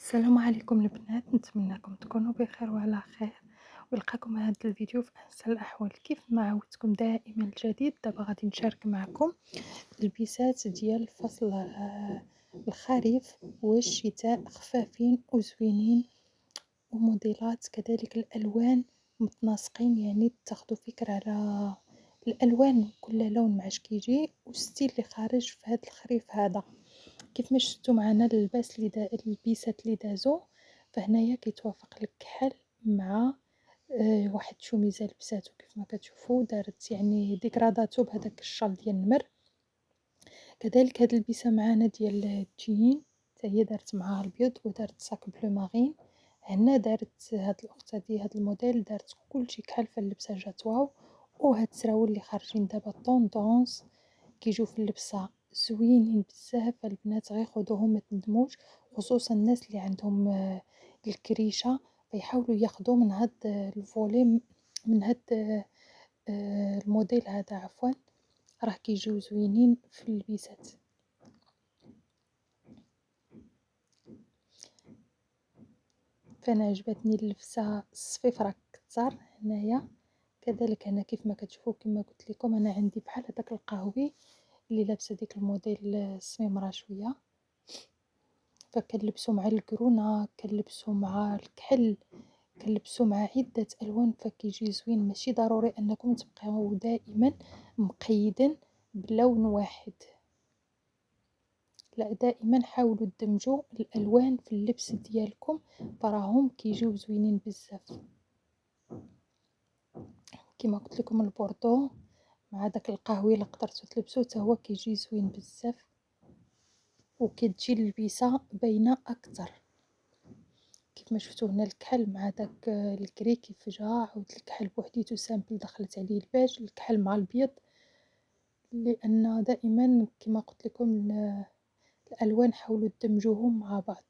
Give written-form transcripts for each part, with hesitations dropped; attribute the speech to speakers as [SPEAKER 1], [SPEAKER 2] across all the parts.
[SPEAKER 1] السلام عليكم البنات، نتمنىكم تكونوا بخير وعلى خير ولقاكم هذا الفيديو في احسن الاحوال. كيف ما عودتكم دائما الجديد، دابا غادي نشارك معكم البيسات ديال فصل الخريف والشتاء، خفافين وزوينين وموديلات كذلك الالوان متناسقين، يعني تاخذوا فكره على الالوان، كل لون مع اش كيجي والستيل اللي خارج في هذا الخريف هذا. كيف ما شفتوا معنا اللباس البيسات اللي دازو، فهنايا كيتوافق الكحل مع واحد الشوميزه لبساتو كيف ما كتشوفوا، دارت يعني ديكراداتو بهذاك الشال ديال النمر. كذلك هاد البيسه معانا ديال الجين حتى هي دارت معاها البيض ودارت صاك بلو مارين. هنا دارت هاد الاخت هادي هاد الموديل دارت كلشي كحل، فاللبسه جات واو. وهاد السراول اللي خارجين دابا طوندونس كيجيو في اللبسه زوينين بزاف، البنات غير خذوهم ما تندموش، خصوصا الناس اللي عندهم الكريشه فيحاولوا ياخذوا من هاد الفولي، من هاد الموديل هذا عفوا، راه كيجيو زوينين في اللبسات. فانا عجبتني اللبسه الصفيفره كثر هنايا. كذلك هنا كيف ما كتشوفوا كما قلت لكم، انا عندي بحال هذاك القهوي اللي لابسه ديك الموديل السميمره شويه، فكنلبسو مع الكرونه، كنلبسو مع الكحل، كنلبسو مع عده الوان، فكيجي زوين. ماشي ضروري انكم تبقاو دائما مقيدين بلون واحد، لا، دائما حاولوا تدمجوا الالوان في اللبس ديالكم، فراهم كيجيو زوينين بزاف. كما قلت لكم البوردو مع داك القهوي اللي قدرتو تلبسوه حتى هو كيجي زوين بزاف، وكتجي البيسه باينه اكثر. كيف ما شفتوا هنا الكحل مع داك الكري كيف جا، عاود الكحل بوحديتو سامبل دخلت عليه الباج، الكحل مع البيض، لان دائما كما قلت لكم الالوان حاولوا تدمجوهم مع بعض.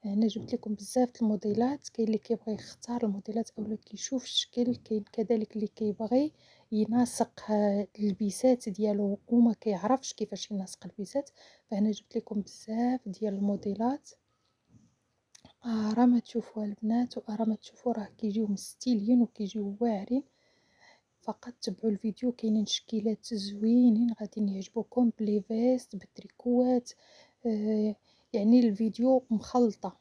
[SPEAKER 1] هنا جبت لكم بزاف الموديلات، كاين اللي كيبغي يختار الموديلات اولا كيشوف الشكل، كاين كذلك اللي كيبغي يناسق البيسات ديالو وما كيعرفش كيفاش يناسق البيسات. فهنا جبت لكم بزاف ديال الموديلات، راه ما تشوفوها البنات وراه ما تشوفوا، راه كيجيو مستيلين وكيجيو واعرين. فقط تبعوا الفيديو، كاينين شكيلات زوينين غادي يعجبوكم بلي فيست بالتريكوات، يعني الفيديو مخلطه.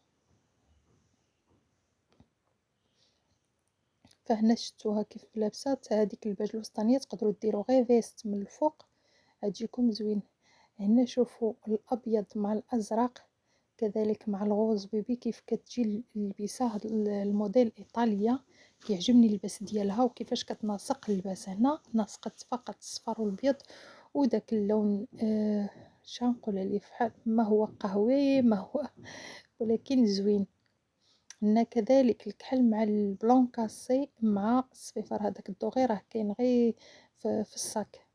[SPEAKER 1] فهنا شفتوها كيف لابسه هذيك الباج الوسطانيه، تقدروا ديروا غير فيست من الفوق غتجيكم زوين. هنا شوفوا الابيض مع الازرق، كذلك مع الغوز بيبي كيف كتجي اللبسه. هاد الموديل ايطاليا كيعجبني اللباس ديالها وكيفاش كتناسق اللباس. هنا ناسقت فقط الصفر والابيض وداك اللون شنقول عليه، فحال ما هو قهوي ما هو ولكن زوين. هنا كذلك الكحل مع البلون كاسي مع الصفيفر، هذاك الدوغي راه كاين غير في الصاك.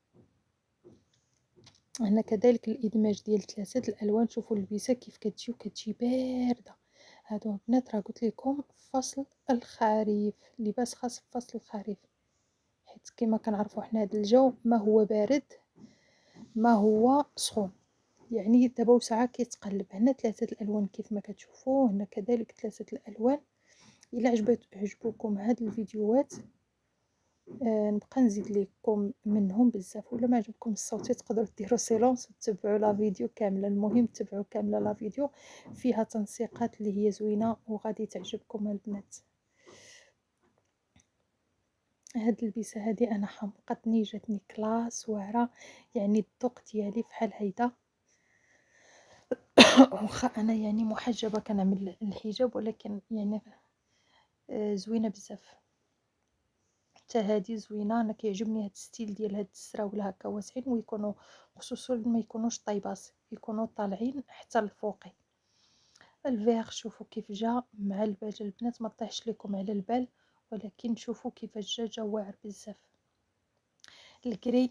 [SPEAKER 1] هنا كذلك الادماج ديال ثلاثه الالوان، شوفوا البيسه كيف كتجي وكتجي بارده. هادو البنات راه قلت لكم فصل الخريف، لباس خاص بفصل الخريف، حيت كما كنعرفوا حنا هذا الجو ما هو بارد ما هو سخون، يعني دابا وساعه كيتقلب. هنا ثلاثه الالوان كيف ما كتشوفوا، هنا كذلك ثلاثه الالوان. الا عجبوكم هاد الفيديوهات نبقى نزيد لكم منهم بزاف، ولا ما عجبكم الصوت تقدروا ديروا سيلونس وتتبعوا لا فيديو كامله. المهم تتبعوا كامله لا فيديو، فيها تنسيقات اللي هي زوينه وغادي تعجبكم البنات. هاد البسه هادي انا حمقتني، جاتني كلاس واعره، يعني الذوق ديالي فحال هيدا. واخا انا يعني محجبه كنعمل الحجاب، ولكن يعني زوينه بزاف. حتى هادي زوينه، انا كيعجبني هاد الستيل ديال هاد السراول هكا واسعين، ويكونوا خصوصا ما يكونوش طيباس، يكونوا طالعين حتى الفوقي. الفيغ شوفوا كيف جا مع الباج البنات، ما طيحش لكم على البال، ولكن شوفوا كيفاش جا واعر بزاف. الكري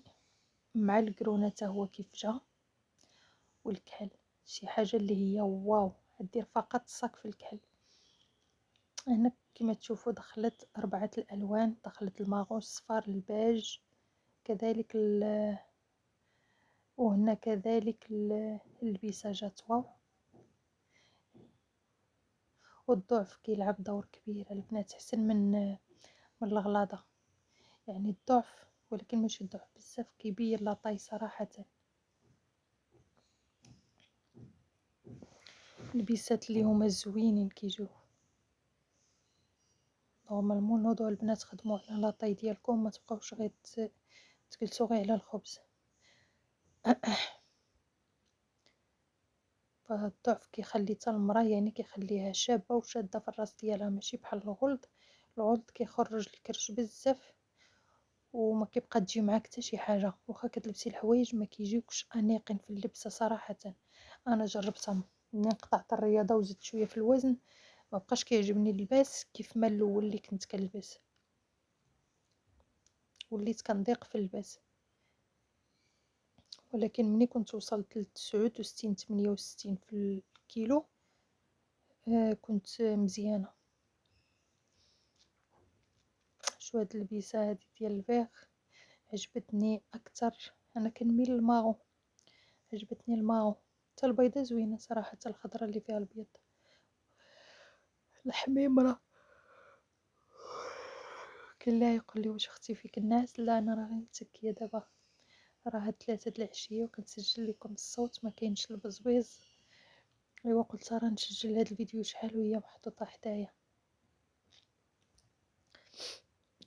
[SPEAKER 1] مع الكرونه حتى هو كيف جا، والكحل شي حاجه اللي هي واو، دير فقط الصاك في الكحل. هنا كما تشوفوا دخلت 4 الالوان، دخلت الماغوس الصفار الباج كذلك وهنا كذلك البيسه جات واو. والضعف كيلعب دور كبير البنات، احسن من الغلاظه. يعني الضعف ولكن ماشي الضعف بزاف، كيبين لاطاي صراحه. البيسات اللي هما زوينين كيجيو نورمالمون. نوضوا البنات خدموا على لاطاي ديالكم، ما تبقاوش غير تجلسوا غير على الخبز. فالضعف كيخلي حتى المراه يعني كيخليها شابه وشاده في الراس ديالها، ماشي بحال الغلظ. الغلظ كيخرج الكرش بزاف وما كيبقى تجي معاك حتى شي حاجه، واخا كتلبسي الحوايج ما كيجيوكش انيقين في اللبسه صراحه. انا جربتها ملي قطعت الرياضه وزدت شويه في الوزن، ما بقاش كيعجبني اللباس كيف ما الاول اللي كنت كنلبس، وليت كنضيق في اللباس. ولكن ملي كنت وصلت ل 69 68 في الكيلو كنت مزيانه. شو هاد اللبسه هادي ديال الفيغ عجبتني اكثر، انا كنميل للماغو، عجبتني الماغو. حتى البيضه زوينه صراحه، حتى الخضره اللي فيها البيض. الحميمره كاين اللي يقول لي واش اختي فيك الناس، لا انا راه غير متسكيه دابا، راه هاد 3 د العشيه وكنسجل لكم الصوت، ما كاينش البزويز. ايوا قلت راه نسجل هاد الفيديو شحال وهي محطوطه حدايا.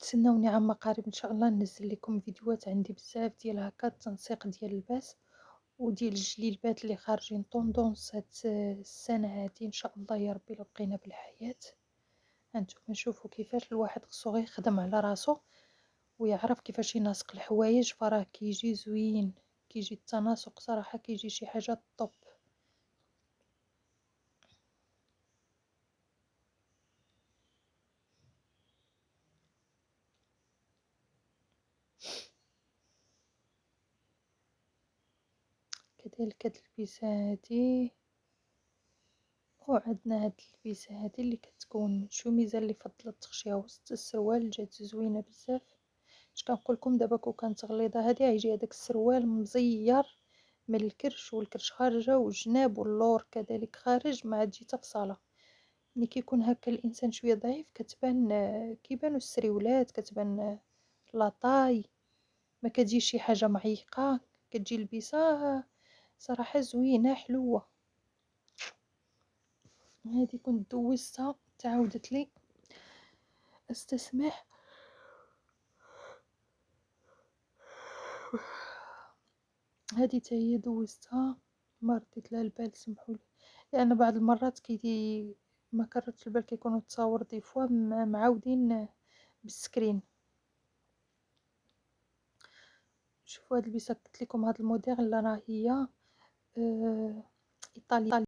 [SPEAKER 1] تسناوني عما قريب ان شاء الله ننزل لكم فيديوهات، عندي بزاف ديال هكا التنسيق ديال اللباس وديال الجليبات اللي خارجين طوندونس هاد السنه هادي ان شاء الله يا ربي لو بقينا بالحياه. هانتوما شوفوا كيفاش الواحد خصو غير يخدم على راسو ويعرف كيفاش يناسق الحوايج، فراه كيجي زوين، كيجي التناسق صراحه، كيجي شي حاجه طوب. كذلك هاد البيسه هادي، وعندنا هاد البيسه هادي اللي كتكون شوميزه اللي فضلت تخشيها وسط السروال، جات زوينه بزاف. اش كنقول لكم دابا كون كانت غليظه هادي غيجي هذاك السروال مزير من الكرش، والكرش خارجه والجناب واللور كذلك خارج، ما عاد تجي حتى في صاله. ملي كيكون هكا الانسان شويه ضعيف كتبان كيبانوا السريولات، كتبان لاطاي، ما كتجيش شي حاجه معيقه، كتجي البيسه صراحه زوينه حلوه. هذه كنت دوزتها تعاودت لي استسمح. هذه حتى هي دوزتها ما رديت لها البال، سمحولي، لان بعض المرات ما كررتش البال كيكونوا التصاور دي فوا معاودين بالسكرين. شوفوا هاد البيسه قلت لكم، هاد الموديل راه هي ايطالي